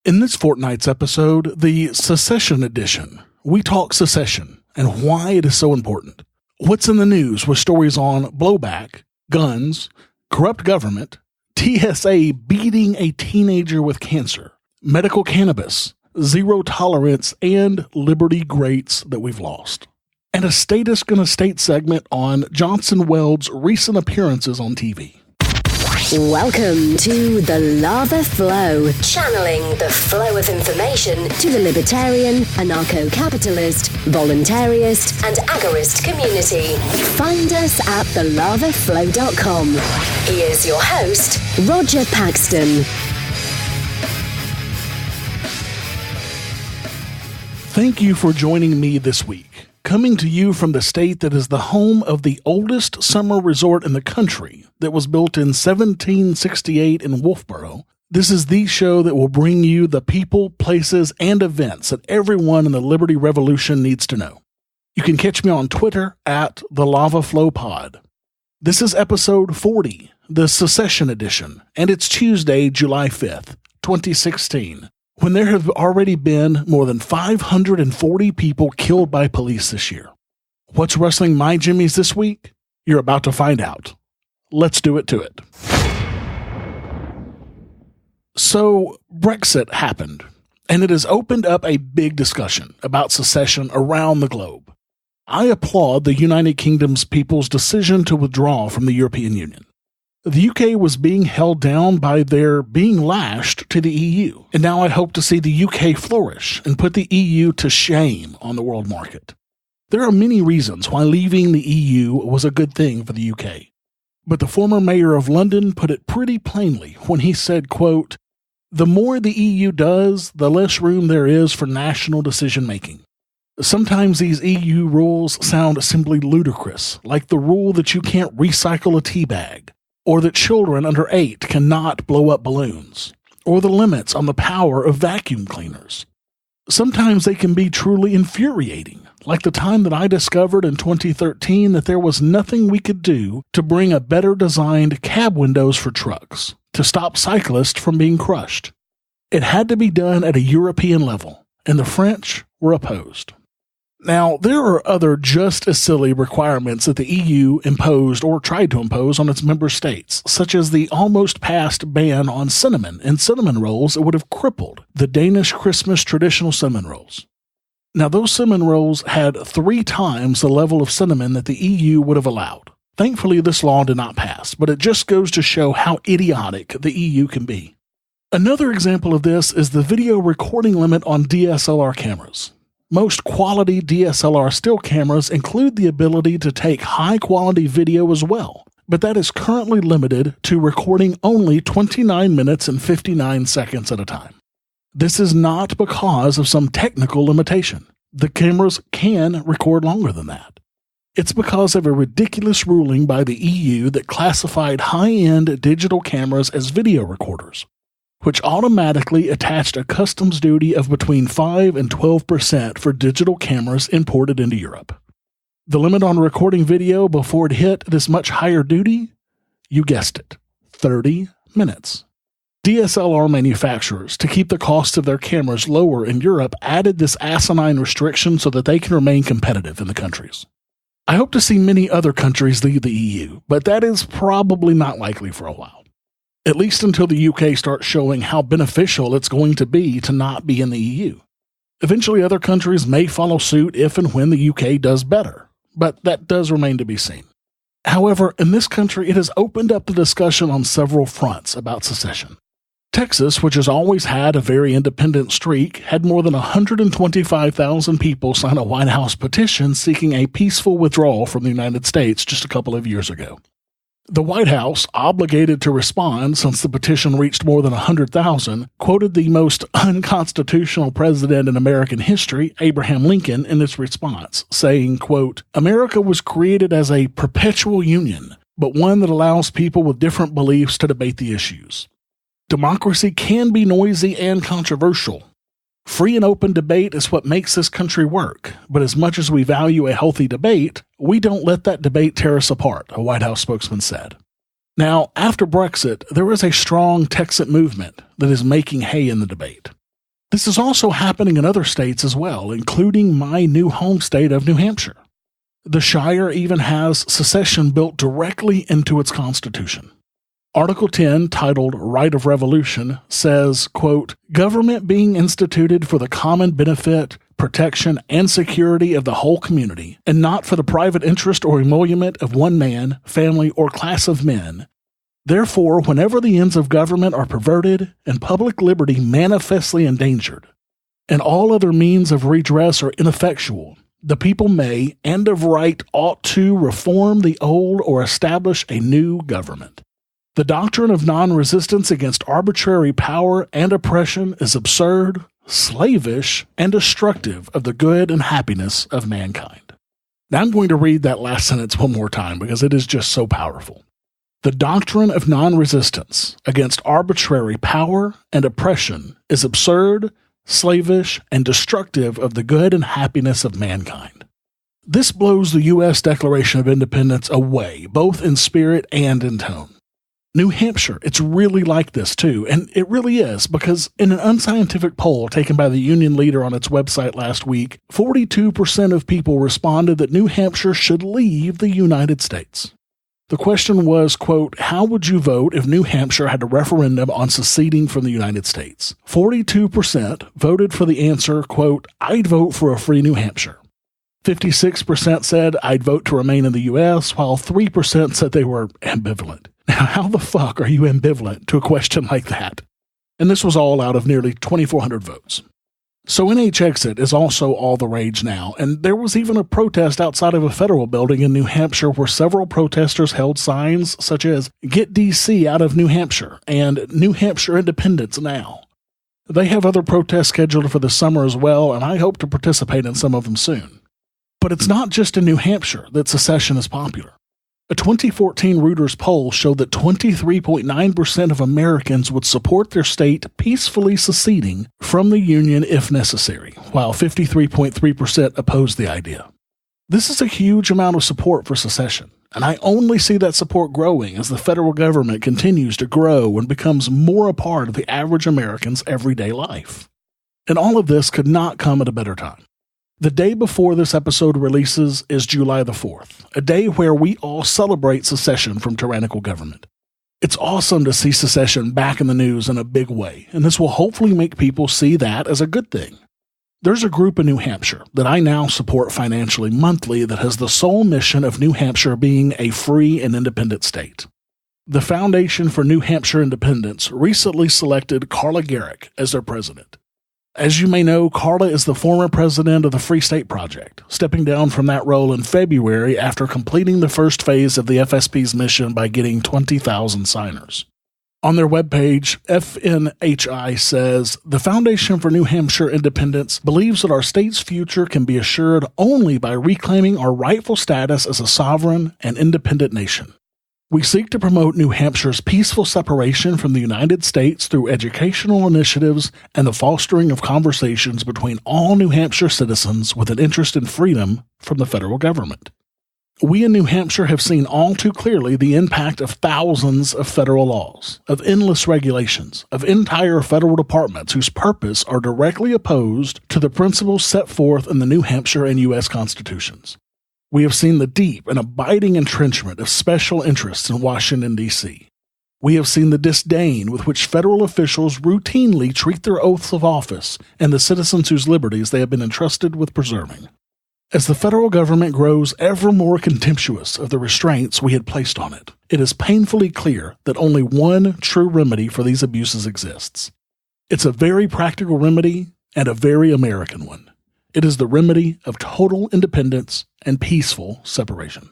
In this fortnight's episode, the Secession Edition, we talk secession and why it is so important. What's in the news with stories on blowback, guns, corrupt government, TSA beating a teenager with cancer, medical cannabis, zero tolerance, and liberty greats that we've lost. And a Statist Gonna State segment on Johnson Weld's recent appearances on TV. Welcome to The Lava Flow, channeling the flow of information to the libertarian, anarcho-capitalist, voluntarist, and agorist community. Find us at thelavaflow.com. Here's your host, Roger Paxton. Thank you for joining me this week. Coming to you from the state that is the home of the oldest summer resort in the country that was built in 1768 in Wolfboro, this is the show that will bring you the people, places, and events that everyone in the Liberty Revolution needs to know. You can catch me on Twitter at the Lava Flow Pod. This is episode 40, the Secession Edition, and it's Tuesday, July 5th, 2016. When there have already been more than 540 people killed by police this year. What's rustling my jimmies this week? You're about to find out. Let's do it to it. So, Brexit happened, and it has opened up a big discussion about secession around the globe. I applaud the United Kingdom's people's decision to withdraw from the European Union. The UK was being held down by their being lashed to the EU, and now I hope to see the UK flourish and put the EU to shame on the world market. There are many reasons why leaving the EU was a good thing for the UK, but the former mayor of London put it pretty plainly when he said, quote, "The more the EU does, the less room there is for national decision-making. Sometimes these EU rules sound simply ludicrous, like the rule that you can't recycle a tea bag, or that children under 8 cannot blow up balloons, or the limits on the power of vacuum cleaners. Sometimes they can be truly infuriating, like the time that I discovered in 2013 that there was nothing we could do to bring a better designed cab windows for trucks, to stop cyclists from being crushed. It had to be done at a European level, and the French were opposed." Now, there are other just as silly requirements that the EU imposed or tried to impose on its member states, such as the almost passed ban on cinnamon and cinnamon rolls that would have crippled the Danish Christmas traditional cinnamon rolls. Now, those cinnamon rolls had 3 times the level of cinnamon that the EU would have allowed. Thankfully, this law did not pass, but it just goes to show how idiotic the EU can be. Another example of this is the video recording limit on DSLR cameras. Most quality DSLR still cameras include the ability to take high-quality video as well, but that is currently limited to recording only 29 minutes and 59 seconds at a time. This is not because of some technical limitation. The cameras can record longer than that. It's because of a ridiculous ruling by the EU that classified high-end digital cameras as video recorders, which automatically attached a customs duty of between 5 and 12% for digital cameras imported into Europe. The limit on recording video before it hit this much higher duty? You guessed it, 30 minutes. DSLR manufacturers, to keep the cost of their cameras lower in Europe, added this asinine restriction so that they can remain competitive in the countries. I hope to see many other countries leave the EU, but that is probably not likely for a while. At least until the UK starts showing how beneficial it's going to be to not be in the EU. Eventually other countries may follow suit if and when the UK does better, but that does remain to be seen. However, in this country it has opened up the discussion on several fronts about secession. Texas, which has always had a very independent streak, had more than 125,000 people sign a White House petition seeking a peaceful withdrawal from the United States just a couple of years ago. The White House, obligated to respond since the petition reached more than 100,000, quoted the most unconstitutional president in American history, Abraham Lincoln, in its response, saying, quote, "America was created as a perpetual union, but one that allows people with different beliefs to debate the issues. Democracy can be noisy and controversial. Free and open debate is what makes this country work, but as much as we value a healthy debate, we don't let that debate tear us apart," a White House spokesman said. Now, after Brexit, there is a strong Texan movement that is making hay in the debate. This is also happening in other states as well, including my new home state of New Hampshire. The Shire even has secession built directly into its constitution. Article 10, titled Right of Revolution, says, quote, "Government being instituted for the common benefit, protection, and security of the whole community, and not for the private interest or emolument of one man, family, or class of men. Therefore, whenever the ends of government are perverted and public liberty manifestly endangered, and all other means of redress are ineffectual, the people may, and of right ought to, reform the old or establish a new government. The doctrine of non-resistance against arbitrary power and oppression is absurd, slavish, and destructive of the good and happiness of mankind." Now I'm going to read that last sentence one more time because it is just so powerful. The doctrine of non-resistance against arbitrary power and oppression is absurd, slavish, and destructive of the good and happiness of mankind. This blows the U.S. Declaration of Independence away, both in spirit and in tone. New Hampshire, it's really like this too, and it really is, because in an unscientific poll taken by the Union Leader on its website last week, 42% of people responded that New Hampshire should leave the United States. The question was, quote, "How would you vote if New Hampshire had a referendum on seceding from the United States?" 42% voted for the answer, quote, "I'd vote for a free New Hampshire." 56% said, "I'd vote to remain in the U.S., while 3% said they were ambivalent. Now, how the fuck are you ambivalent to a question like that? And this was all out of nearly 2,400 votes. So NH-exit is also all the rage now, and there was even a protest outside of a federal building in New Hampshire where several protesters held signs such as "Get D.C. out of New Hampshire" and "New Hampshire Independence Now." They have other protests scheduled for the summer as well, and I hope to participate in some of them soon. But it's not just in New Hampshire that secession is popular. A 2014 Reuters poll showed that 23.9% of Americans would support their state peacefully seceding from the Union if necessary, while 53.3% opposed the idea. This is a huge amount of support for secession, and I only see that support growing as the federal government continues to grow and becomes more a part of the average American's everyday life. And all of this could not come at a better time. The day before this episode releases is July the 4th, a day where we all celebrate secession from tyrannical government. It's awesome to see secession back in the news in a big way, and this will hopefully make people see that as a good thing. There's a group in New Hampshire that I now support financially monthly that has the sole mission of New Hampshire being a free and independent state. The Foundation for New Hampshire Independence recently selected Carla Garrick as their president. As you may know, Carla is the former president of the Free State Project, stepping down from that role in February after completing the first phase of the FSP's mission by getting 20,000 signers. On their webpage, FNHI says, "The Foundation for New Hampshire Independence believes that our state's future can be assured only by reclaiming our rightful status as a sovereign and independent nation. We seek to promote New Hampshire's peaceful separation from the United States through educational initiatives and the fostering of conversations between all New Hampshire citizens with an interest in freedom from the federal government. We in New Hampshire have seen all too clearly the impact of thousands of federal laws, of endless regulations, of entire federal departments whose purpose are directly opposed to the principles set forth in the New Hampshire and U.S. constitutions. We have seen the deep and abiding entrenchment of special interests in Washington, D.C. We have seen the disdain with which federal officials routinely treat their oaths of office and the citizens whose liberties they have been entrusted with preserving. As the federal government grows ever more contemptuous of the restraints we had placed on it, it is painfully clear that only one true remedy for these abuses exists. It's a very practical remedy and a very American one. It is the remedy of total independence and peaceful separation.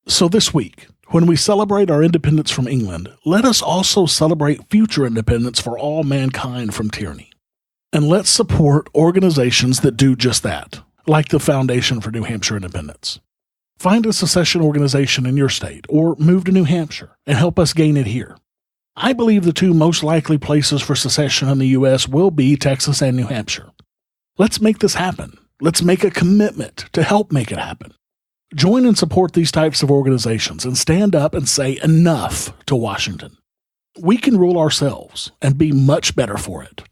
So this week, when we celebrate our independence from England, let us also celebrate future independence for all mankind from tyranny. And let's support organizations that do just that, like the Foundation for New Hampshire Independence. Find a secession organization in your state, or move to New Hampshire and help us gain it here. I believe the two most likely places for secession in the U.S. will be Texas and New Hampshire. Let's make this happen. Let's make a commitment to help make it happen. Join and support these types of organizations and stand up and say enough to Washington. We can rule ourselves and be much better for it.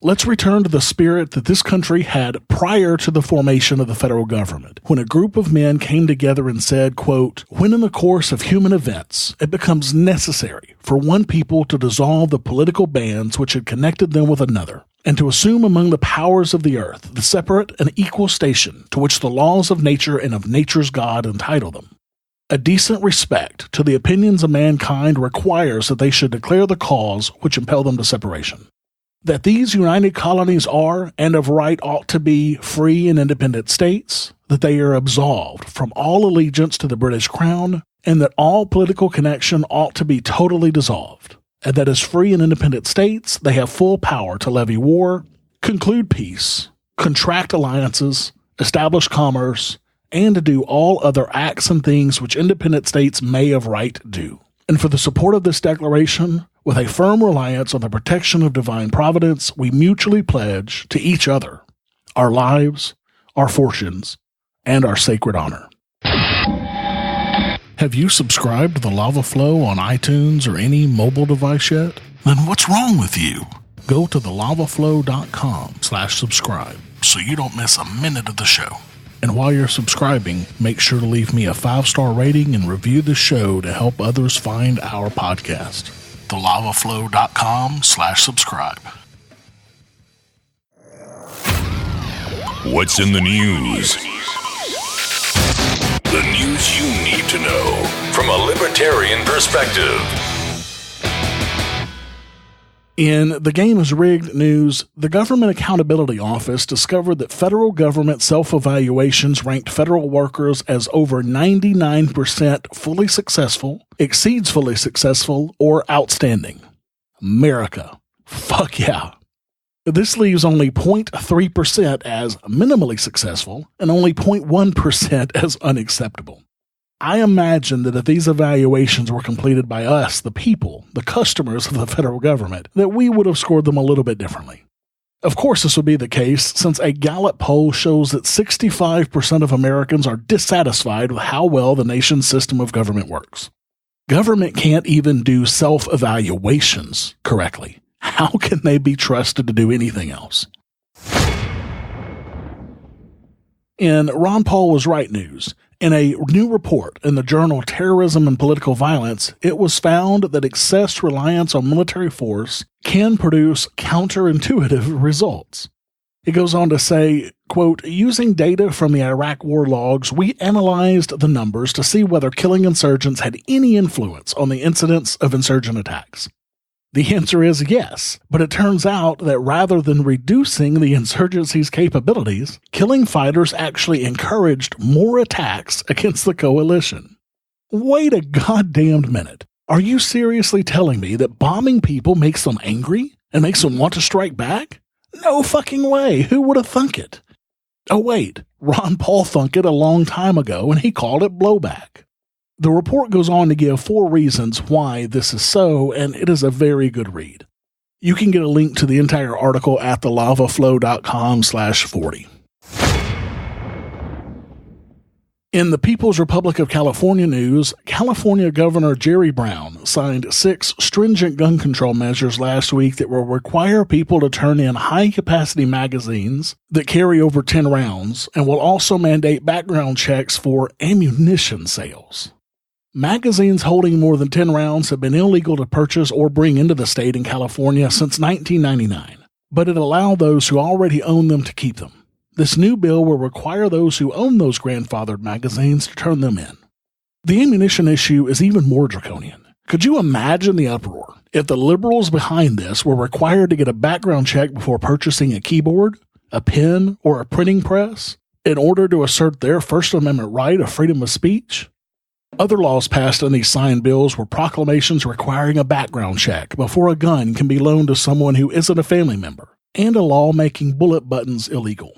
Let's return to the spirit that this country had prior to the formation of the federal government, when a group of men came together and said, quote, "When in the course of human events it becomes necessary for one people to dissolve the political bands which had connected them with another, and to assume among the powers of the earth the separate and equal station to which the laws of nature and of nature's God entitle them. A decent respect to the opinions of mankind requires that they should declare the cause which impel them to separation. That these united colonies are, and of right ought to be, free and independent states, that they are absolved from all allegiance to the British Crown, and that all political connection ought to be totally dissolved, and that as free and independent states they have full power to levy war, conclude peace, contract alliances, establish commerce, and to do all other acts and things which independent states may of right do. And for the support of this declaration, with a firm reliance on the protection of divine providence, we mutually pledge to each other our lives, our fortunes, and our sacred honor." Have you subscribed to the Lava Flow on iTunes or any mobile device yet? Then what's wrong with you? Go to thelavaflow.com/subscribe so you don't miss a minute of the show. And while you're subscribing, make sure to leave me a 5-star rating and review the show to help others find our podcast. thelavaflow.com/subscribe. What's in the news? The news you need to know from a libertarian perspective. In the game is rigged news, the Government Accountability Office discovered that federal government self-evaluations ranked federal workers as over 99% fully successful, exceeds fully successful, or outstanding. America. Fuck yeah. This leaves only 0.3% as minimally successful and only 0.1% as unacceptable. I imagine that if these evaluations were completed by us, the people, the customers of the federal government, that we would have scored them a little bit differently. Of course, this would be the case since a Gallup poll shows that 65% of Americans are dissatisfied with how well the nation's system of government works. Government can't even do self-evaluations correctly. How can they be trusted to do anything else? In Ron Paul was right news, in a new report in the journal Terrorism and Political Violence, it was found that excess reliance on military force can produce counterintuitive results. It goes on to say, quote, "Using data from the Iraq war logs, we analyzed the numbers to see whether killing insurgents had any influence on the incidence of insurgent attacks. The answer is yes, but it turns out that rather than reducing the insurgency's capabilities, killing fighters actually encouraged more attacks against the coalition." Wait a goddamned minute. Are you seriously telling me that bombing people makes them angry and makes them want to strike back? No fucking way. Who would have thunk it? Oh wait, Ron Paul thunk it a long time ago and he called it blowback. The report goes on to give 4 reasons why this is so, and it is a very good read. You can get a link to the entire article at thelavaflow.com/40. In the People's Republic of California news, California Governor Jerry Brown signed 6 stringent gun control measures last week that will require people to turn in high-capacity magazines that carry over 10 rounds and will also mandate background checks for ammunition sales. Magazines holding more than 10 rounds have been illegal to purchase or bring into the state in California since 1999, but it allowed those who already own them to keep them. This new bill will require those who own those grandfathered magazines to turn them in. The ammunition issue is even more draconian. Could you imagine the uproar if the liberals behind this were required to get a background check before purchasing a keyboard, a pen, or a printing press in order to assert their First Amendment right of freedom of speech? Other laws passed in these signed bills were proclamations requiring a background check before a gun can be loaned to someone who isn't a family member, and a law making bullet buttons illegal.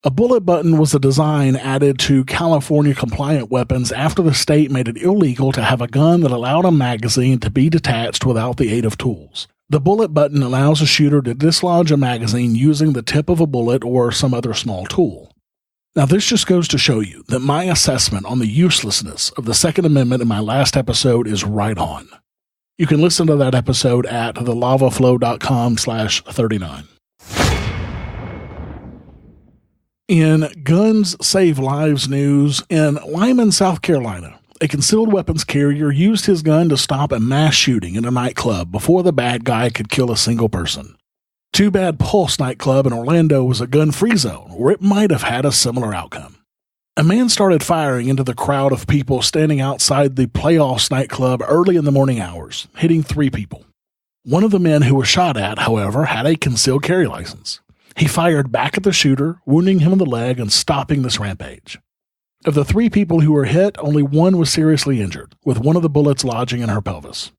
A bullet button was a design added to California-compliant weapons after the state made it illegal to have a gun that allowed a magazine to be detached without the aid of tools. The bullet button allows a shooter to dislodge a magazine using the tip of a bullet or some other small tool. Now, this just goes to show you that my assessment on the uselessness of the Second Amendment in my last episode is right on. You can listen to that episode at thelavaflow.com/39. In Guns Save Lives news, in Lyman, South Carolina, a concealed weapons carrier used his gun to stop a mass shooting in a nightclub before the bad guy could kill a single person. Too bad Pulse nightclub in Orlando was a gun-free zone, where it might have had a similar outcome. A man started firing into the crowd of people standing outside the Playoffs nightclub early in the morning hours, hitting 3 people. One of the men who was shot at, however, had a concealed carry license. He fired back at the shooter, wounding him in the leg and stopping this rampage. Of the 3 people who were hit, only one was seriously injured, with one of the bullets lodging in her pelvis.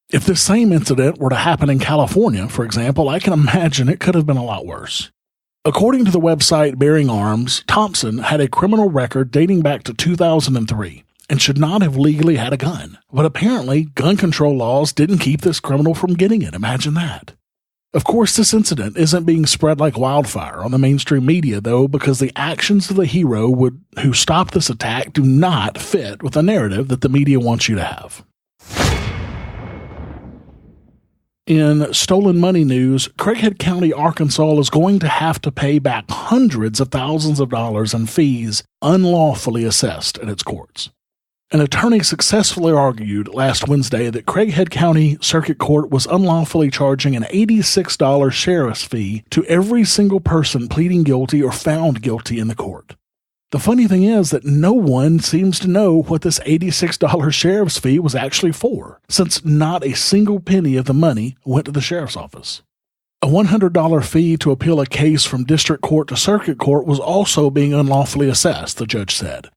If this same incident were to happen in California, for example, I can imagine it could have been a lot worse. According to the website Bearing Arms, Thompson had a criminal record dating back to 2003 and should not have legally had a gun. But apparently, gun control laws didn't keep this criminal from getting it. Imagine that. Of course, this incident isn't being spread like wildfire on the mainstream media, though, because the actions of the hero who stopped this attack do not fit with the narrative that the media wants you to have. In stolen money news, Craighead County, Arkansas is going to have to pay back hundreds of thousands of dollars in fees unlawfully assessed at its courts. An attorney successfully argued last Wednesday that Craighead County Circuit Court was unlawfully charging an $86 sheriff's fee to every single person pleading guilty or found guilty in the court. The funny thing is that no one seems to know what this $86 sheriff's fee was actually for, since not a single penny of the money went to the sheriff's office. A $100 fee to appeal a case from district court to circuit court was also being unlawfully assessed, the judge said.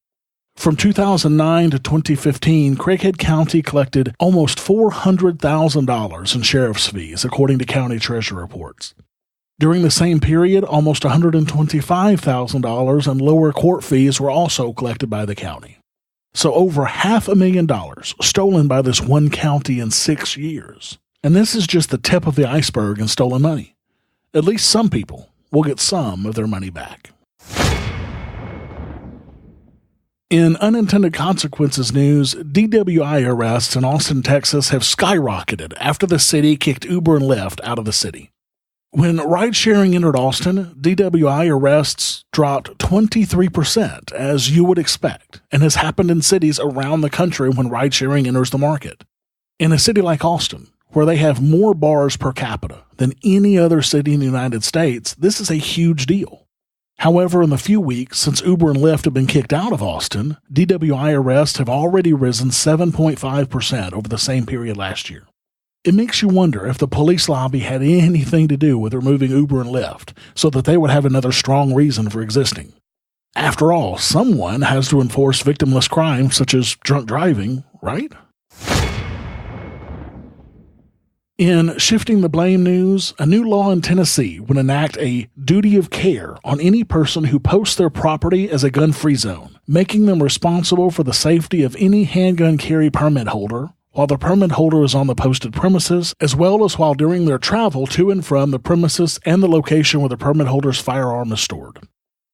From 2009 to 2015, Craighead County collected almost $400,000 in sheriff's fees, according to county treasurer reports. During the same period, almost $125,000 in lower court fees were also collected by the county. So over $500,000 stolen by this one county in 6 years. And this is just the tip of the iceberg in stolen money. At least some people will get some of their money back. In unintended consequences news, DWI arrests in Austin, Texas have skyrocketed after the city kicked Uber and Lyft out of the city. When ride-sharing entered Austin, DWI arrests dropped 23%, as you would expect, and has happened in cities around the country when ride-sharing enters the market. In a city like Austin, where they have more bars per capita than any other city in the United States, this is a huge deal. However, in the few weeks since Uber and Lyft have been kicked out of Austin, DWI arrests have already risen 7.5% over the same period last year. It makes you wonder if the police lobby had anything to do with removing Uber and Lyft so that they would have another strong reason for existing. After all, someone has to enforce victimless crimes such as drunk driving, right? In Shifting the Blame news, a new law in Tennessee would enact a duty of care on any person who posts their property as a gun-free zone, making them responsible for the safety of any handgun carry permit holder while the permit holder is on the posted premises, as well as while during their travel to and from the premises and the location where the permit holder's firearm is stored.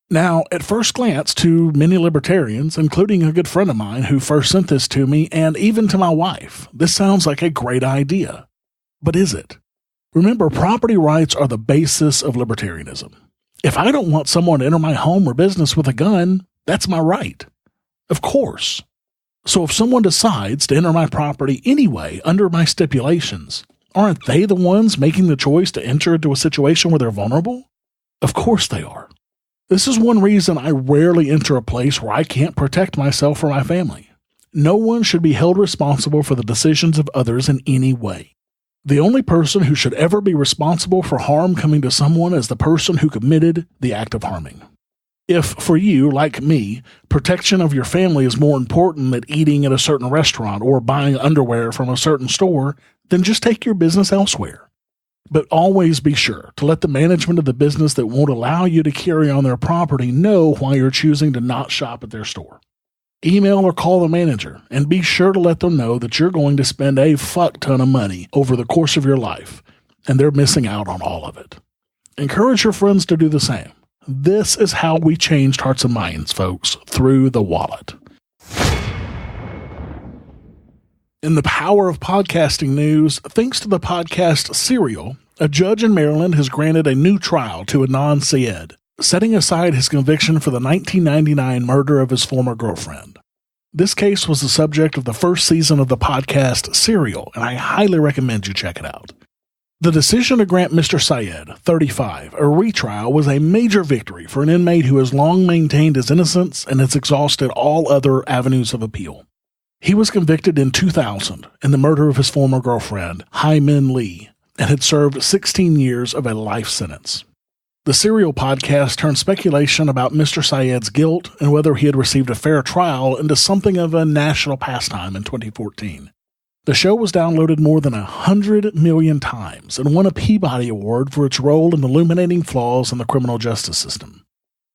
Now, at first glance, to many libertarians, including a good friend of mine who first sent this to me, and even to my wife, this sounds like a great idea. But is it? Remember, property rights are the basis of libertarianism. If I don't want someone to enter my home or business with a gun, that's my right. Of course. So if someone decides to enter my property anyway under my stipulations, aren't they the ones making the choice to enter into a situation where they're vulnerable? Of course they are. This is one reason I rarely enter a place where I can't protect myself or my family. No one should be held responsible for the decisions of others in any way. The only person who should ever be responsible for harm coming to someone is the person who committed the act of harming. If, for you, like me, protection of your family is more important than eating at a certain restaurant or buying underwear from a certain store, then just take your business elsewhere. But always be sure to let the management of the business that won't allow you to carry on their property know why you're choosing to not shop at their store. Email or call the manager, and be sure to let them know that you're going to spend a fuck ton of money over the course of your life, and they're missing out on all of it. Encourage your friends to do the same. This is how we changed hearts and minds, folks, through the wallet. In the power of podcasting news, thanks to the podcast Serial, a judge in Maryland has granted a new trial to a non-Syed, setting aside his conviction for the 1999 murder of his former girlfriend. This case was the subject of the first season of the podcast Serial, and I highly recommend you check it out. The decision to grant Mr. Syed, 35, a retrial was a major victory for an inmate who has long maintained his innocence and has exhausted all other avenues of appeal. He was convicted in 2000 in the murder of his former girlfriend, Hai Min Lee, and had served 16 years of a life sentence. The Serial podcast turned speculation about Mr. Syed's guilt and whether he had received a fair trial into something of a national pastime in 2014. The show was downloaded more than 100 million times and won a Peabody Award for its role in illuminating flaws in the criminal justice system.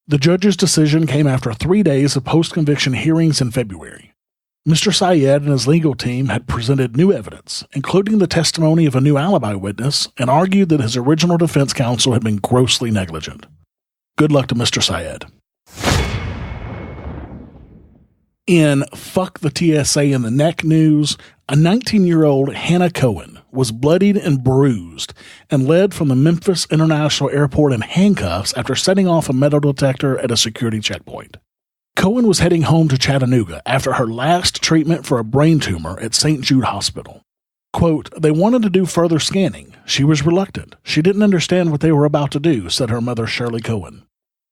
The judge's decision came after 3 days of post-conviction hearings in February. Mr. Syed and his legal team had presented new evidence, including the testimony of a new alibi witness, and argued that his original defense counsel had been grossly negligent. Good luck to Mr. Syed. In Fuck the TSA in the Neck news, a 19-year-old Hannah Cohen was bloodied and bruised and led from the Memphis International Airport in handcuffs after setting off a metal detector at a security checkpoint. Cohen was heading home to Chattanooga after her last treatment for a brain tumor at St. Jude Hospital. Quote, "They wanted to do further scanning. She was reluctant. She didn't understand what they were about to do," said her mother, Shirley Cohen.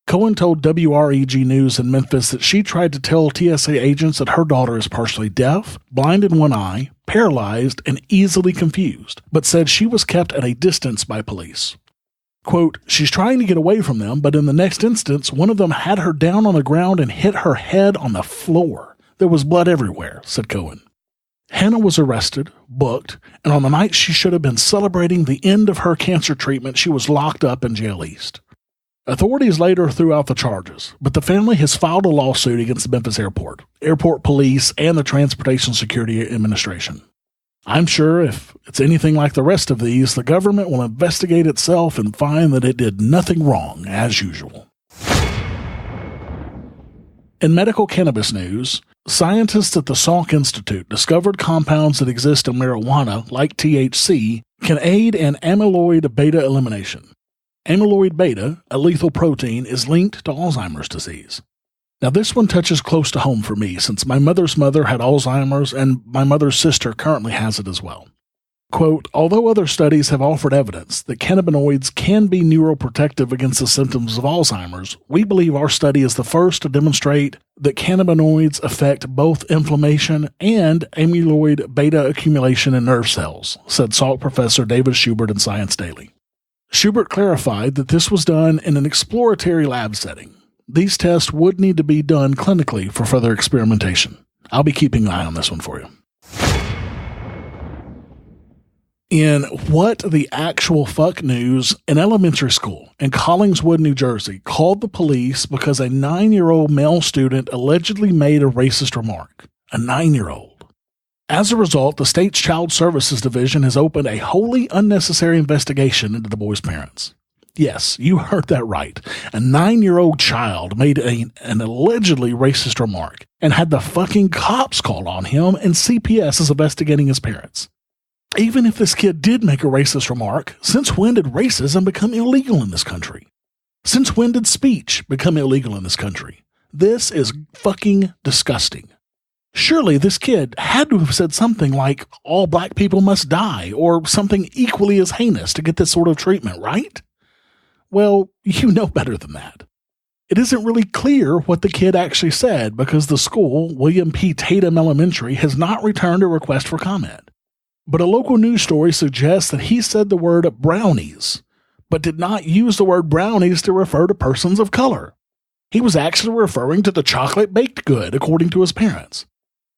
Cohen told WREG News in Memphis that she tried to tell TSA agents that her daughter is partially deaf, blind in one eye, paralyzed, and easily confused, but said she was kept at a distance by police. Quote, "She's trying to get away from them, but in the next instance, one of them had her down on the ground and hit her head on the floor. There was blood everywhere," said Cohen. Hannah was arrested, booked, and on the night she should have been celebrating the end of her cancer treatment, she was locked up in Jail East. Authorities later threw out the charges, but the family has filed a lawsuit against the Memphis Airport, airport police, and the Transportation Security Administration. I'm sure if it's anything like the rest of these, the government will investigate itself and find that it did nothing wrong, as usual. In medical cannabis news, scientists at the Salk Institute discovered compounds that exist in marijuana, like THC, can aid in amyloid beta elimination. Amyloid beta, a lethal protein, is linked to Alzheimer's disease. Now this one touches close to home for me since my mother's mother had Alzheimer's and my mother's sister currently has it as well. Quote, "Although other studies have offered evidence that cannabinoids can be neuroprotective against the symptoms of Alzheimer's, we believe our study is the first to demonstrate that cannabinoids affect both inflammation and amyloid beta accumulation in nerve cells," said Salk professor David Schubert in Science Daily. Schubert clarified that this was done in an exploratory lab setting. These tests would need to be done clinically for further experimentation. I'll be keeping an eye on this one for you. In What the Actual Fuck news, an elementary school in Collingswood, New Jersey called the police because a 9-year-old male student allegedly made a racist remark. A 9-year-old. As a result, the state's Child Services Division has opened a wholly unnecessary investigation into the boy's parents. Yes, you heard that right. A 9-year-old child made an allegedly racist remark and had the fucking cops called on him, and CPS is investigating his parents. Even if this kid did make a racist remark, since when did racism become illegal in this country? Since when did speech become illegal in this country? This is fucking disgusting. Surely this kid had to have said something like, "All black people must die," or something equally as heinous to get this sort of treatment, right? Well, you know better than that. It isn't really clear what the kid actually said because the school, William P. Tatum Elementary, has not returned a request for comment. But a local news story suggests that he said the word brownies, but did not use the word brownies to refer to persons of color. He was actually referring to the chocolate baked good, according to his parents.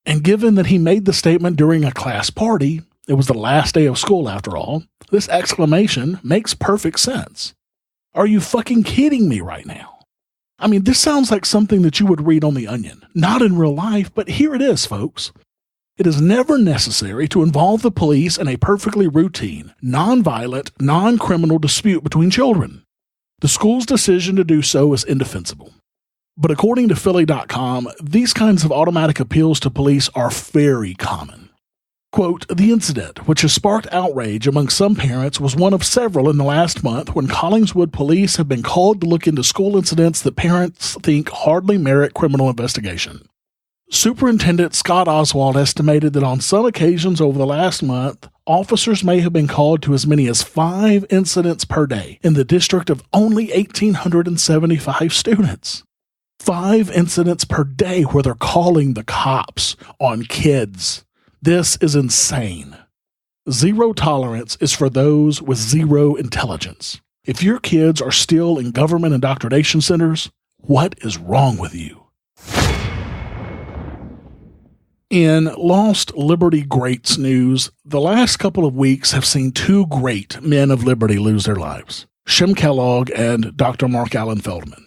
And given that he made the statement during a class party, it was the last day of school after all, this exclamation makes perfect sense. Are you fucking kidding me right now? I mean, this sounds like something that you would read on The Onion. Not in real life, but here it is, folks. It is never necessary to involve the police in a perfectly routine, non-violent, non-criminal dispute between children. The school's decision to do so is indefensible. But according to Philly.com, these kinds of automatic appeals to police are very common. Quote, the incident, which has sparked outrage among some parents, was one of several in the last month when Collingswood police have been called to look into school incidents that parents think hardly merit criminal investigation. Superintendent Scott Oswald estimated that on some occasions over the last month, officers may have been called to as many as 5 incidents per day in the district of only 1,875 students. 5 incidents per day where they're calling the cops on kids. This is insane. Zero tolerance is for those with zero intelligence. If your kids are still in government indoctrination centers, what is wrong with you? In Lost Liberty Greats news, the last couple of weeks have seen 2 great men of liberty lose their lives, Shem Kellogg and Dr. Mark Allen Feldman.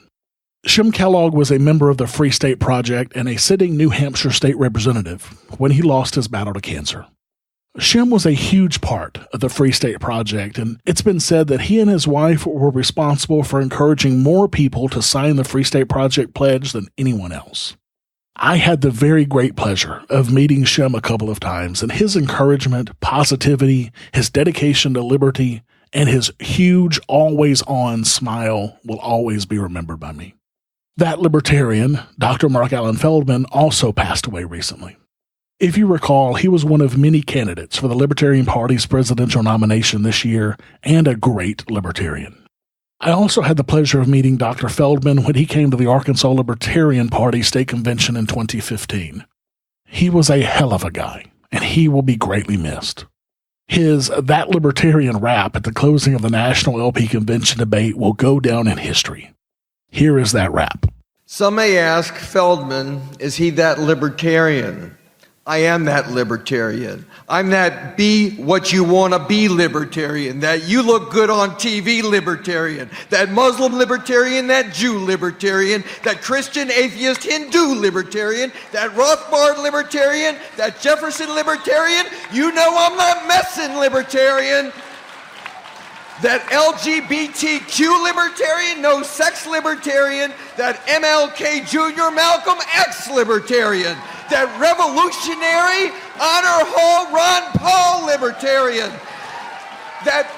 Shem Kellogg was a member of the Free State Project and a sitting New Hampshire state representative when he lost his battle to cancer. Shem was a huge part of the Free State Project, and it's been said that he and his wife were responsible for encouraging more people to sign the Free State Project pledge than anyone else. I had the very great pleasure of meeting Shem a couple of times, and his encouragement, positivity, his dedication to liberty, and his huge, always-on smile will always be remembered by me. That libertarian, Dr. Mark Allen Feldman, also passed away recently. If you recall, he was one of many candidates for the Libertarian Party's presidential nomination this year and a great libertarian. I also had the pleasure of meeting Dr. Feldman when he came to the Arkansas Libertarian Party state convention in 2015. He was a hell of a guy, and he will be greatly missed. His That Libertarian rap at the closing of the National LP Convention debate will go down in history. Here is that rap. Some may ask Feldman, is he that libertarian? I am that libertarian. I'm that be what you want to be libertarian, that you look good on TV libertarian, that Muslim libertarian, that Jew libertarian, that Christian, atheist, Hindu libertarian, that Rothbard libertarian, that Jefferson libertarian. You know I'm not messing libertarian. That LGBTQ libertarian, no sex libertarian, that MLK Jr. Malcolm X libertarian, that revolutionary honor hall Ron Paul libertarian, that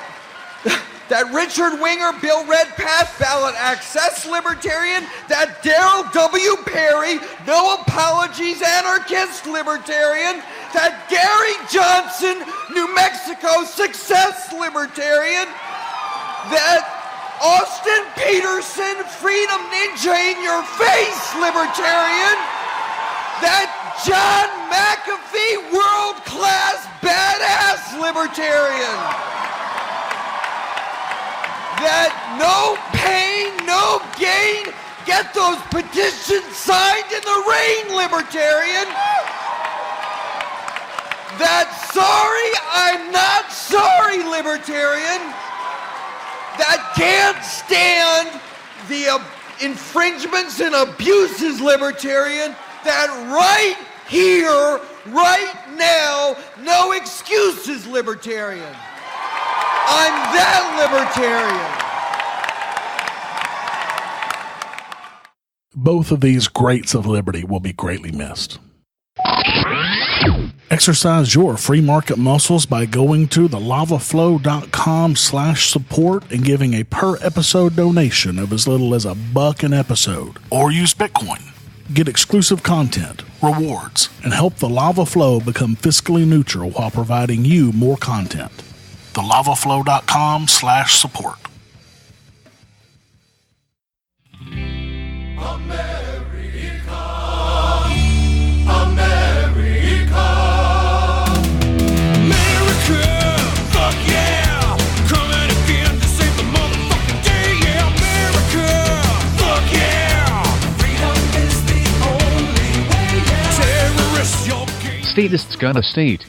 Richard Winger Bill Redpath ballot access libertarian, that Darrell W. Perry no apologies anarchist libertarian, that Gary Johnson New Mexico success libertarian, that Austin Peterson freedom ninja in your face libertarian, that John McAfee world-class badass libertarian, that no pain, no gain, get those petitions signed in the rain libertarian, that sorry I'm not sorry libertarian, that can't stand the infringements and abuses libertarian, that right here, right now, no excuses libertarian. I'm that libertarian. Both of these greats of liberty will be greatly missed. Exercise your free market muscles by going to thelavaflow.com/support and giving a per episode donation of as little as $1 an episode, or use Bitcoin. Get exclusive content, rewards, and help the Lava Flow become fiscally neutral while providing you more content. thelavaflow.com/support. Statist Gonna State.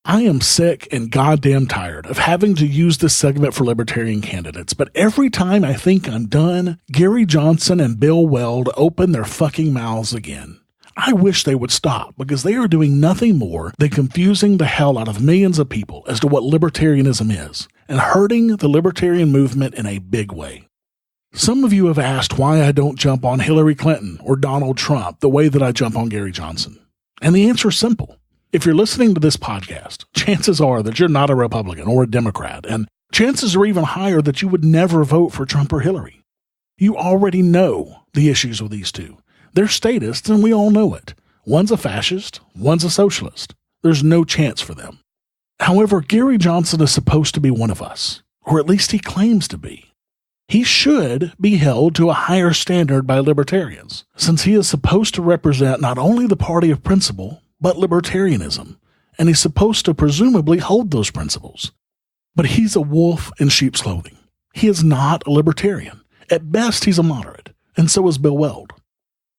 I am sick and goddamn tired of having to use this segment for libertarian candidates, but every time I think I'm done, Gary Johnson and Bill Weld open their fucking mouths again. I wish they would stop, because they are doing nothing more than confusing the hell out of millions of people as to what libertarianism is, and hurting the libertarian movement in a big way. Some of you have asked why I don't jump on Hillary Clinton or Donald Trump the way that I jump on Gary Johnson. And the answer is simple. If you're listening to this podcast, chances are that you're not a Republican or a Democrat, and chances are even higher that you would never vote for Trump or Hillary. You already know the issues with these two. They're statists, and we all know it. One's a fascist, one's a socialist. There's no chance for them. However, Gary Johnson is supposed to be one of us, or at least he claims to be. He should be held to a higher standard by libertarians, since he is supposed to represent not only the party of principle, but libertarianism, and he's supposed to presumably hold those principles. But he's a wolf in sheep's clothing. He is not a libertarian. At best, he's a moderate, and so is Bill Weld.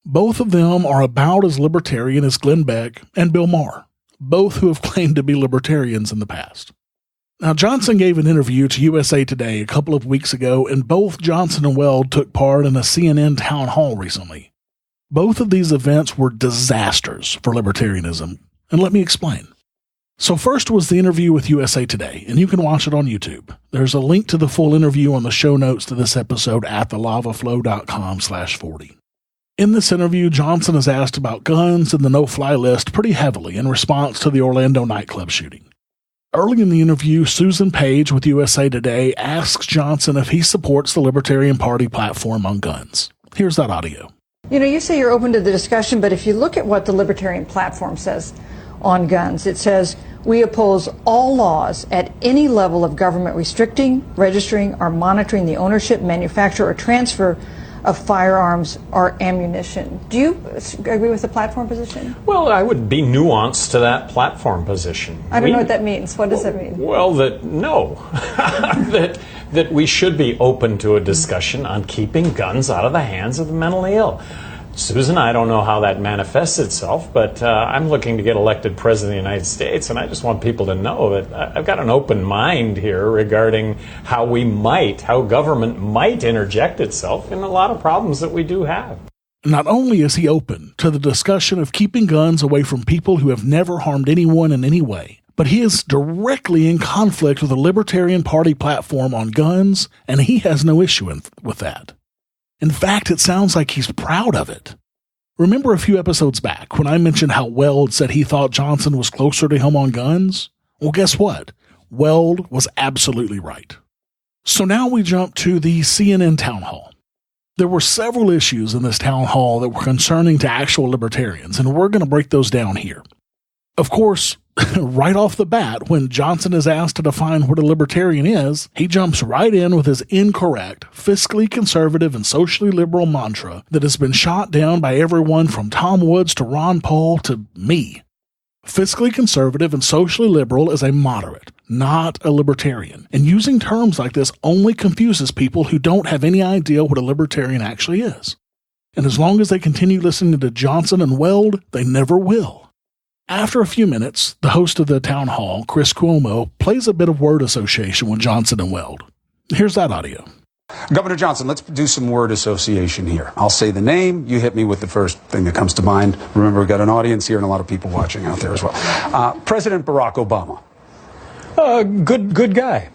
Both of them are about as libertarian as Glenn Beck and Bill Maher, both who have claimed to be libertarians in the past. Now, Johnson gave an interview to USA Today a couple of weeks ago, and both Johnson and Weld took part in a CNN town hall recently. Both of these events were disasters for libertarianism, and let me explain. So first was the interview with USA Today, and you can watch it on YouTube. There's a link to the full interview on the show notes to this episode at thelavaflow.com/40. In this interview, Johnson is asked about guns and the no-fly list pretty heavily in response to the Orlando nightclub shooting. Early in the interview, Susan Page with USA Today asks Johnson if he supports the Libertarian Party platform on guns. Here's that audio. You know, you say you're open to the discussion, but if you look at what the Libertarian platform says on guns, it says, we oppose all laws at any level of government restricting, registering, or monitoring the ownership, manufacture, or transfer of firearms or ammunition. Do you agree with the platform position? Well, I would be nuanced to that platform position. I don't know what that means. What does that mean? Well, that we should be open to a discussion on keeping guns out of the hands of the mentally ill. Susan, I don't know how that manifests itself, but I'm looking to get elected president of the United States, and I just want people to know that I've got an open mind here regarding how government might interject itself in a lot of problems that we do have. Not only is he open to the discussion of keeping guns away from people who have never harmed anyone in any way, but he is directly in conflict with the Libertarian Party platform on guns, and he has no issue with that. In fact, it sounds like he's proud of it. Remember a few episodes back when I mentioned how Weld said he thought Johnson was closer to him on guns? Well, guess what? Weld was absolutely right. So now we jump to the CNN town hall. There were several issues in this town hall that were concerning to actual libertarians, and we're going to break those down here. Of course, right off the bat, when Johnson is asked to define what a libertarian is, he jumps right in with his incorrect, fiscally conservative, and socially liberal mantra that has been shot down by everyone from Tom Woods to Ron Paul to me. Fiscally conservative and socially liberal is a moderate, not a libertarian, and using terms like this only confuses people who don't have any idea what a libertarian actually is. And as long as they continue listening to Johnson and Weld, they never will. After a few minutes, the host of the town hall, Chris Cuomo, plays a bit of word association with Johnson and Weld. Here's that audio. Governor Johnson, let's do some word association here. I'll say the name. You hit me with the first thing that comes to mind. Remember, we've got an audience here and a lot of people watching out there as well. President Barack Obama. Good guy.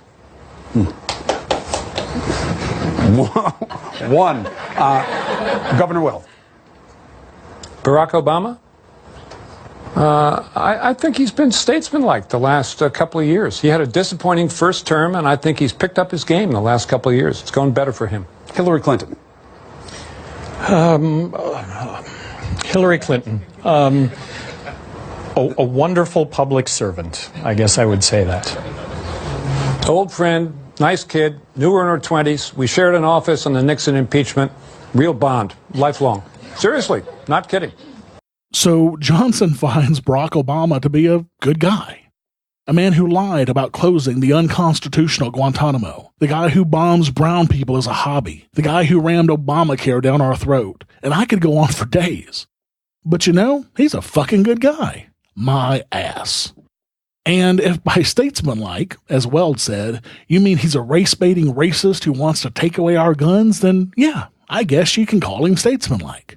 One. Governor Weld. Barack Obama? I think he's been statesmanlike the last couple of years. He had a disappointing first term, and I think he's picked up his game the last couple of years. It's going better for him. Hillary Clinton. Hillary Clinton. A wonderful public servant. I guess I would say that. Old friend, nice kid, knew her in her 20s. We shared an office on the Nixon impeachment. Real bond, lifelong. Seriously, not kidding. So Johnson finds Barack Obama to be a good guy. A man who lied about closing the unconstitutional Guantanamo. The guy who bombs brown people as a hobby. The guy who rammed Obamacare down our throat. And I could go on for days. But you know, he's a fucking good guy. My ass. And if by statesmanlike, as Weld said, you mean he's a race-baiting racist who wants to take away our guns, then yeah, I guess you can call him statesmanlike.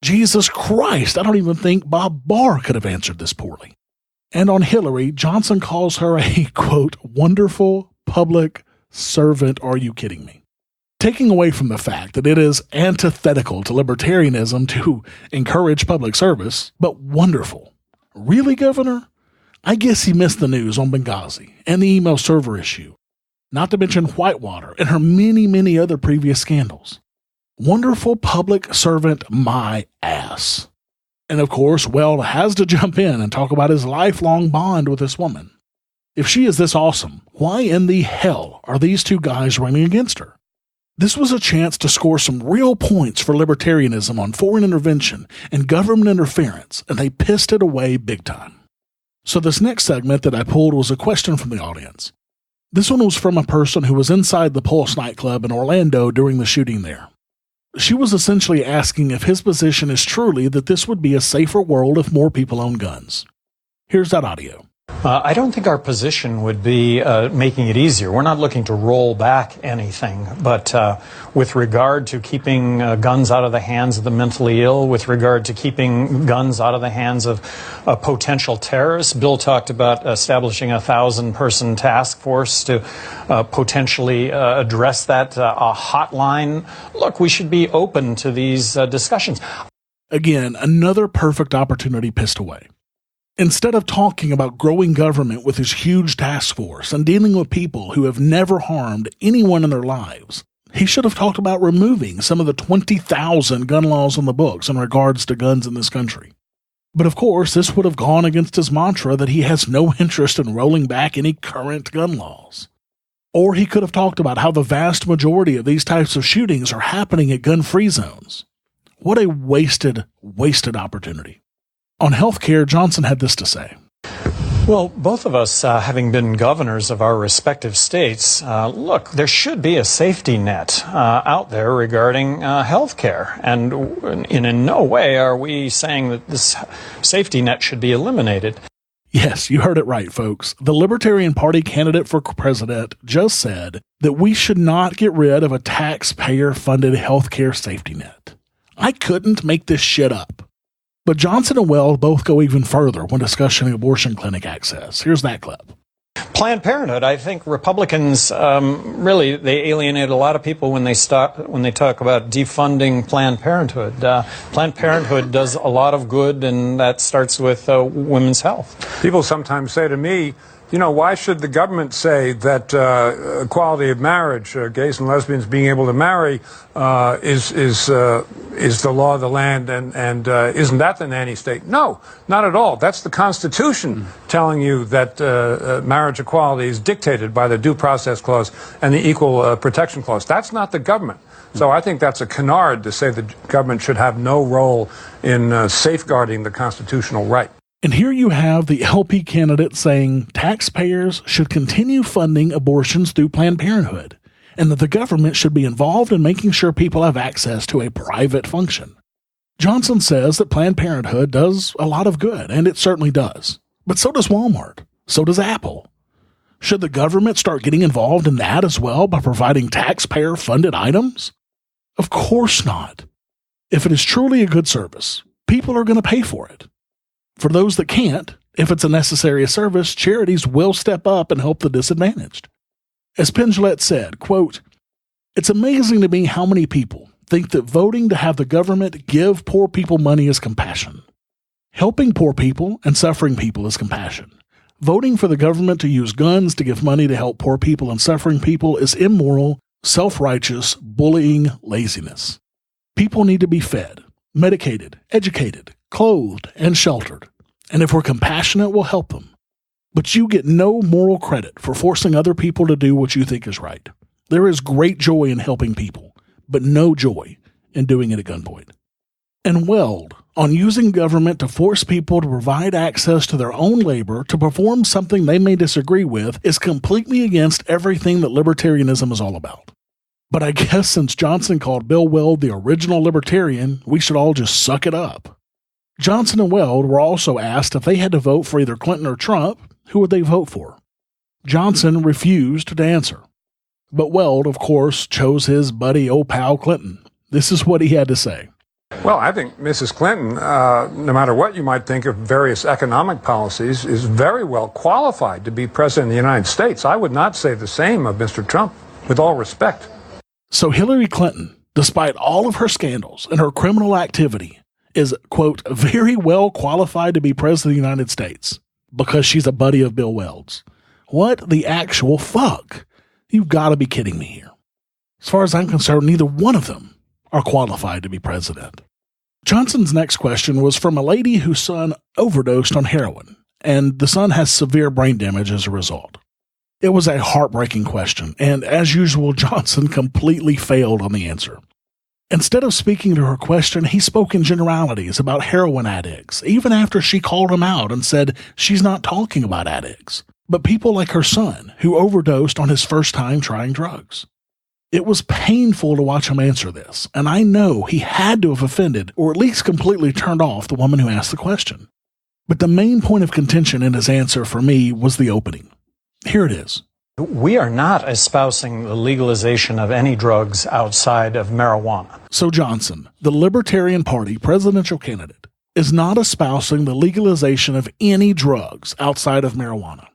Jesus Christ, I don't even think Bob Barr could have answered this poorly. And on Hillary, Johnson calls her a, quote, wonderful public servant. Are you kidding me? Taking away from the fact that it is antithetical to libertarianism to encourage public service, but wonderful. Really, Governor? I guess he missed the news on Benghazi and the email server issue, not to mention Whitewater and her many, many other previous scandals. Wonderful public servant, my ass. And of course, Weld has to jump in and talk about his lifelong bond with this woman. If she is this awesome, why in the hell are these two guys running against her? This was a chance to score some real points for libertarianism on foreign intervention and government interference, and they pissed it away big time. So this next segment that I pulled was a question from the audience. This one was from a person who was inside the Pulse nightclub in Orlando during the shooting there. She was essentially asking if his position is truly that this would be a safer world if more people own guns. Here's that audio. I don't think our position would be making it easier. We're not looking to roll back anything, but with regard to keeping guns out of the hands of the mentally ill, with regard to keeping guns out of the hands of potential terrorists, Bill talked about establishing a 1,000-person task force to potentially address that, a hotline. Look, we should be open to these discussions. Again, another perfect opportunity pissed away. Instead of talking about growing government with his huge task force and dealing with people who have never harmed anyone in their lives, he should have talked about removing some of the 20,000 gun laws on the books in regards to guns in this country. But of course, this would have gone against his mantra that he has no interest in rolling back any current gun laws. Or he could have talked about how the vast majority of these types of shootings are happening at gun-free zones. What a wasted opportunity. On healthcare, Johnson had this to say. Well, both of us, having been governors of our respective states, look, there should be a safety net out there regarding health care. And in no way are we saying that this safety net should be eliminated. Yes, you heard it right, folks. The Libertarian Party candidate for president just said that we should not get rid of a taxpayer-funded healthcare safety net. I couldn't make this shit up. But Johnson and Weld both go even further when discussing abortion clinic access. Here's that clip. Planned Parenthood, I think Republicans really, they alienate a lot of people when they talk about defunding Planned Parenthood. Planned Parenthood does a lot of good, and that starts with women's health. People sometimes say to me, you know, why should the government say that equality of marriage, gays and lesbians being able to marry, is the law of the land, and isn't that the nanny state? No, not at all. That's the Constitution telling you that marriage equality is dictated by the Due Process Clause and the Equal Protection Clause. That's not the government. So I think that's a canard to say the government should have no role in safeguarding the constitutional right. And here you have the LP candidate saying taxpayers should continue funding abortions through Planned Parenthood, and that the government should be involved in making sure people have access to a private function. Johnson says that Planned Parenthood does a lot of good, and it certainly does. But so does Walmart. So does Apple. Should the government start getting involved in that as well by providing taxpayer-funded items? Of course not. If it is truly a good service, people are going to pay for it. For those that can't, if it's a necessary service, charities will step up and help the disadvantaged. As Penn Jillette said, quote, "It's amazing to me how many people think that voting to have the government give poor people money is compassion. Helping poor people and suffering people is compassion. Voting for the government to use guns to give money to help poor people and suffering people is immoral, self-righteous, bullying laziness. People need to be fed, medicated, educated, clothed, and sheltered. And if we're compassionate, we'll help them. But you get no moral credit for forcing other people to do what you think is right. There is great joy in helping people, but no joy in doing it at gunpoint." And Weld, on using government to force people to provide access to their own labor to perform something they may disagree with, is completely against everything that libertarianism is all about. But I guess since Johnson called Bill Weld the original libertarian, we should all just suck it up. Johnson and Weld were also asked if they had to vote for either Clinton or Trump, who would they vote for? Johnson refused to answer. But Weld, of course, chose his buddy old pal Clinton. This is what he had to say. Well, I think Mrs. Clinton, no matter what you might think of various economic policies, is very well qualified to be president of the United States. I would not say the same of Mr. Trump, with all respect. So Hillary Clinton, despite all of her scandals and her criminal activity, is, quote, very well qualified to be president of the United States. because she's a buddy of Bill Weld's. What the actual fuck? You've got to be kidding me here. As far as I'm concerned, neither one of them are qualified to be president. Johnson's next question was from a lady whose son overdosed on heroin, and the son has severe brain damage as a result. It was a heartbreaking question, and as usual, Johnson completely failed on the answer. Instead of speaking to her question, he spoke in generalities about heroin addicts, even after she called him out and said she's not talking about addicts, but people like her son, who overdosed on his first time trying drugs. It was painful to watch him answer this, and I know he had to have offended or at least completely turned off the woman who asked the question. But the main point of contention in his answer for me was the opening. Here it is. We are not espousing the legalization of any drugs outside of marijuana. So Johnson, the Libertarian Party presidential candidate, is not espousing the legalization of any drugs outside of marijuana.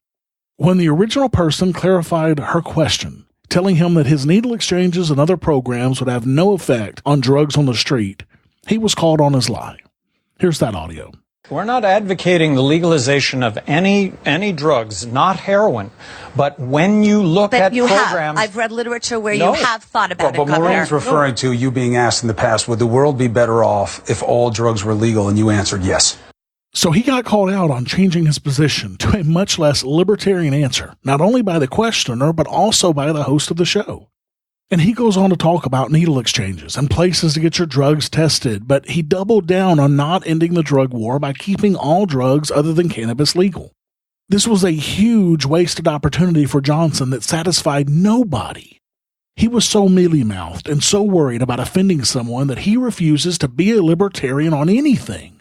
When the original person clarified her question, telling him that his needle exchanges and other programs would have no effect on drugs on the street, he was called on his lie. Here's that audio. We're not advocating the legalization of any drugs, not heroin. But when you look at programs... I've read literature where you have thought about it, But Maureen's referring to you being asked in the past, would the world be better off if all drugs were legal? And you answered yes. So he got called out on changing his position to a much less libertarian answer, not only by the questioner, but also by the host of the show. And he goes on to talk about needle exchanges and places to get your drugs tested, but he doubled down on not ending the drug war by keeping all drugs other than cannabis legal. This was a huge wasted opportunity for Johnson that satisfied nobody. He was so mealy-mouthed and so worried about offending someone that he refuses to be a libertarian on anything.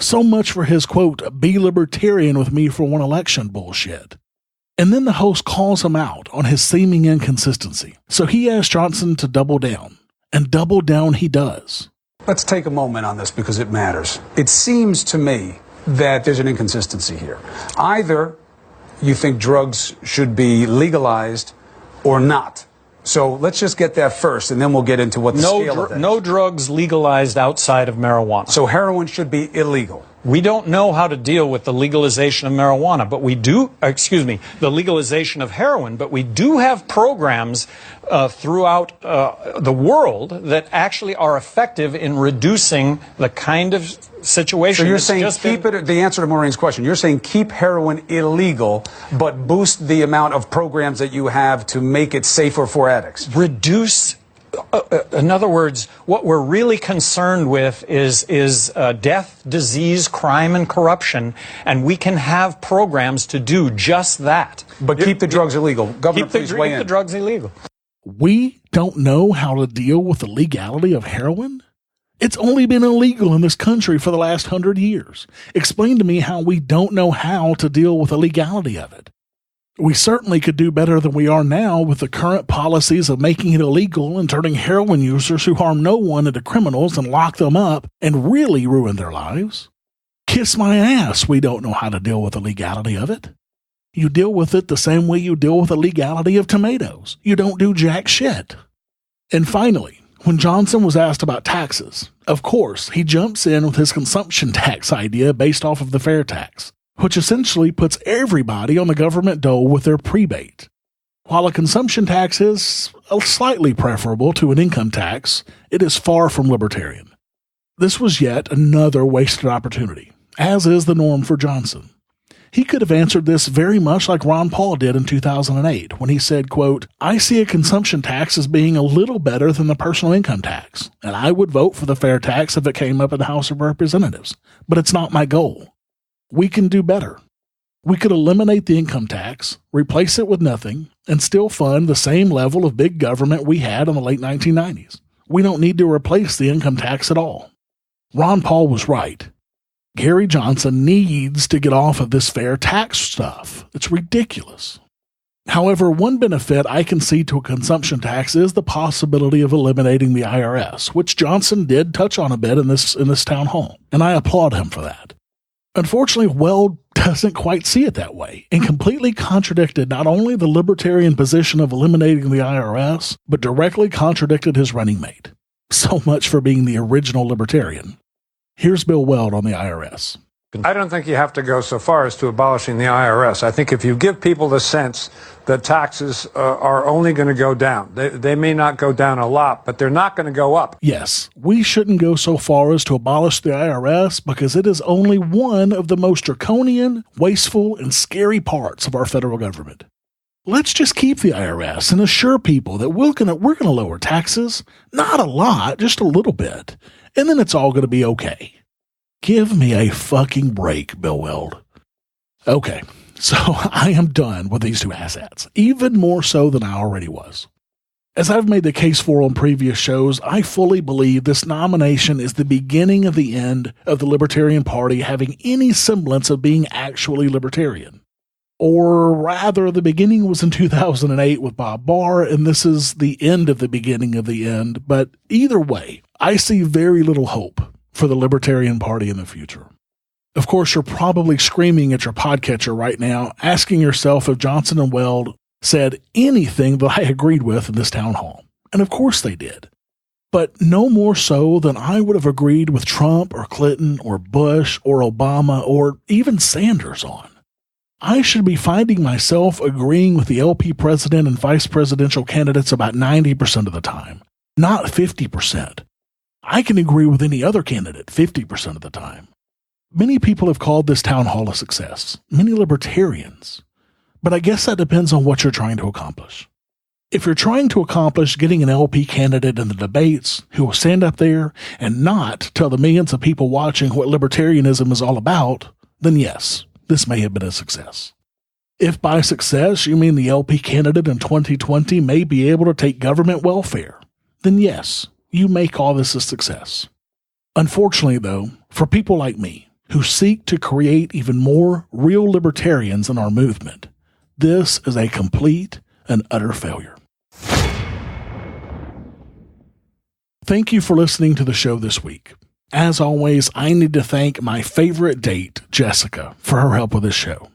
So much for his, quote, be libertarian with me for one election bullshit. And then the host calls him out on his seeming inconsistency. So he asks Johnson to double down. And double down he does. Let's take a moment on this because it matters. It seems to me that there's an inconsistency here. Either you think drugs should be legalized or not. So let's just get that first, and then we'll get into what the scale of that is. No drugs legalized outside of marijuana. So heroin should be illegal. We don't know how to deal with the legalization of marijuana, but we do, the legalization of heroin, but we do have programs throughout the world that actually are effective in reducing the kind of situation. So you're saying the answer to Maureen's question, you're saying keep heroin illegal, but boost the amount of programs that you have to make it safer for addicts. Reduce. In other words, what we're really concerned with is death, disease, crime, and corruption, and we can have programs to do just that. But keep the drugs illegal. Governor, please weigh in. Keep the drugs illegal. We don't know how to deal with the legality of heroin? It's only been illegal in this country for the last 100 years. Explain to me how we don't know how to deal with the legality of it. We certainly could do better than we are now with the current policies of making it illegal and turning heroin users who harm no one into criminals and lock them up and really ruin their lives. Kiss my ass, we don't know how to deal with the legality of it. You deal with it the same way you deal with the legality of tomatoes. You don't do jack shit. And finally, when Johnson was asked about taxes, of course, he jumps in with his consumption tax idea based off of the fair tax, which essentially puts everybody on the government dole with their prebate. While a consumption tax is slightly preferable to an income tax, it is far from libertarian. This was yet another wasted opportunity, as is the norm for Johnson. He could have answered this very much like Ron Paul did in 2008 when he said, quote, I see a consumption tax as being a little better than the personal income tax, and I would vote for the fair tax if it came up in the House of Representatives, but it's not my goal. We can do better. We could eliminate the income tax, replace it with nothing, and still fund the same level of big government we had in the late 1990s. We don't need to replace the income tax at all. Ron Paul was right. Gary Johnson needs to get off of this fair tax stuff. It's ridiculous. However, one benefit I can see to a consumption tax is the possibility of eliminating the IRS, which Johnson did touch on a bit in this town hall, and I applaud him for that. Unfortunately, Weld doesn't quite see it that way and completely contradicted not only the libertarian position of eliminating the IRS, but directly contradicted his running mate. So much for being the original libertarian. Here's Bill Weld on the IRS. I don't think you have to go so far as to abolishing the IRS. I think if you give people the sense that taxes are only going to go down, they may not go down a lot, but they're not going to go up. Yes, we shouldn't go so far as to abolish the IRS because it is only one of the most draconian, wasteful, and scary parts of our federal government. Let's just keep the IRS and assure people that we're going to lower taxes, not a lot, just a little bit, and then it's all going to be okay. Give me a fucking break, Bill Weld. Okay, so I am done with these two asshats, even more so than I already was. As I've made the case for on previous shows, I fully believe this nomination is the beginning of the end of the Libertarian Party having any semblance of being actually libertarian. Or rather, the beginning was in 2008 with Bob Barr, and this is the end of the beginning of the end. But either way, I see very little hope for the Libertarian Party in the future. Of course, you're probably screaming at your podcatcher right now, asking yourself if Johnson and Weld said anything that I agreed with in this town hall. And of course they did. But no more so than I would have agreed with Trump or Clinton or Bush or Obama or even Sanders on. I should be finding myself agreeing with the LP president and vice presidential candidates about 90% of the time, not 50%. I can agree with any other candidate 50% of the time. Many people have called this town hall a success, many libertarians. But I guess that depends on what you're trying to accomplish. If you're trying to accomplish getting an LP candidate in the debates who will stand up there and not tell the millions of people watching what libertarianism is all about, then yes, this may have been a success. If by success you mean the LP candidate in 2020 may be able to take government welfare, then yes, you may call this a success. Unfortunately, though, for people like me who seek to create even more real libertarians in our movement, this is a complete and utter failure. Thank you for listening to the show this week. As always, I need to thank my favorite date, Jessica, for her help with this show.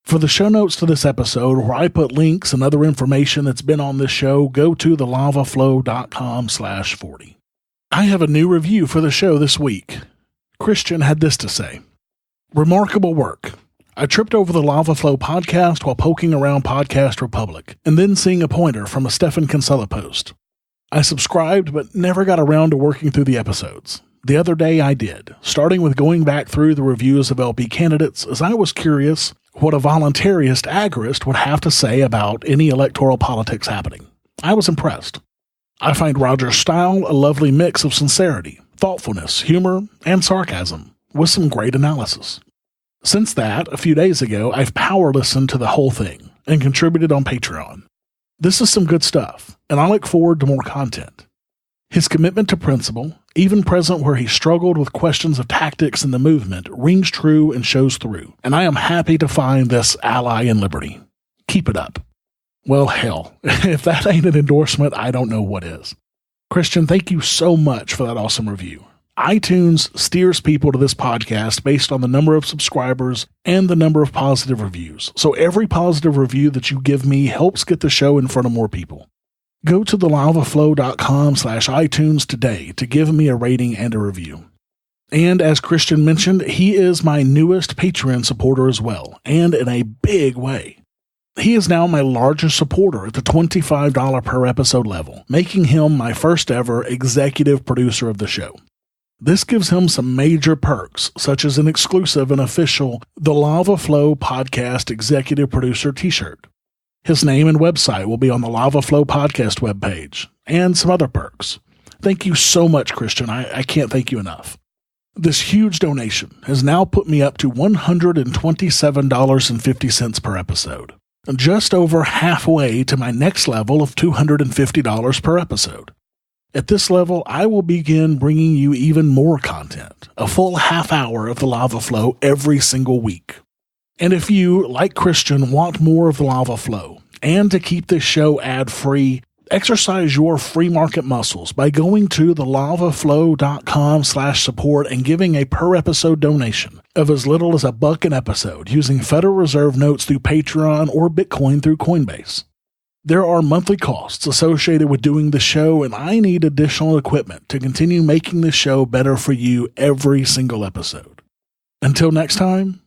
For the show notes to this episode, where I put links and other information that's been on this show, go to thelavaflow.com/40. I have a new review for the show this week. Christian had this to say. Remarkable work. I tripped over the Lava Flow podcast while poking around Podcast Republic, and then seeing a pointer from a Stefan Kinsella post. I subscribed, but never got around to working through the episodes. The other day I did, starting with going back through the reviews of LP candidates, as I was curious what a voluntarist agorist would have to say about any electoral politics happening. I was impressed. I find Roger's style a lovely mix of sincerity, thoughtfulness, humor, and sarcasm, with some great analysis. Since that, a few days ago, I've power listened to the whole thing and contributed on Patreon. This is some good stuff, and I look forward to more content. His commitment to principle, even present where he struggled with questions of tactics in the movement, rings true and shows through, and I am happy to find this ally in liberty. Keep it up. Well, hell, if that ain't an endorsement, I don't know what is. Christian, thank you so much for that awesome review. iTunes steers people to this podcast based on the number of subscribers and the number of positive reviews. So every positive review that you give me helps get the show in front of more people. Go to thelavaflow.com/iTunes today to give me a rating and a review. And as Christian mentioned, he is my newest Patreon supporter as well, and in a big way. He is now my largest supporter at the $25 per episode level, making him my first ever executive producer of the show. This gives him some major perks, such as an exclusive and official The Lava Flow Podcast Executive Producer t-shirt. His name and website will be on the Lava Flow Podcast webpage, and some other perks. Thank you so much, Christian. I can't thank you enough. This huge donation has now put me up to $127.50 per episode, just over halfway to my next level of $250 per episode. At this level, I will begin bringing you even more content, a full half hour of the Lava Flow every single week. And if you, like Christian, want more of the Lava Flow, and to keep this show ad-free, exercise your free market muscles by going to thelavaflow.com/support and giving a per-episode donation of as little as $1 an episode using Federal Reserve notes through Patreon or Bitcoin through Coinbase. There are monthly costs associated with doing the show, and I need additional equipment to continue making this show better for you every single episode. Until next time,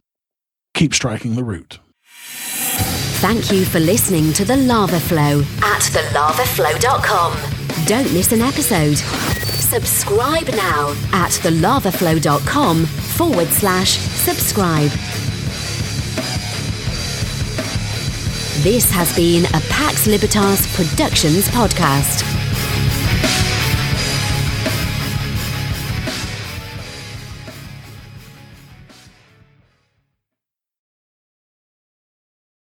keep striking the root. Thank you for listening to The Lava Flow at thelavaflow.com. Don't miss an episode. Subscribe now at thelavaflow.com/subscribe. This has been a Pax Libertas Productions podcast.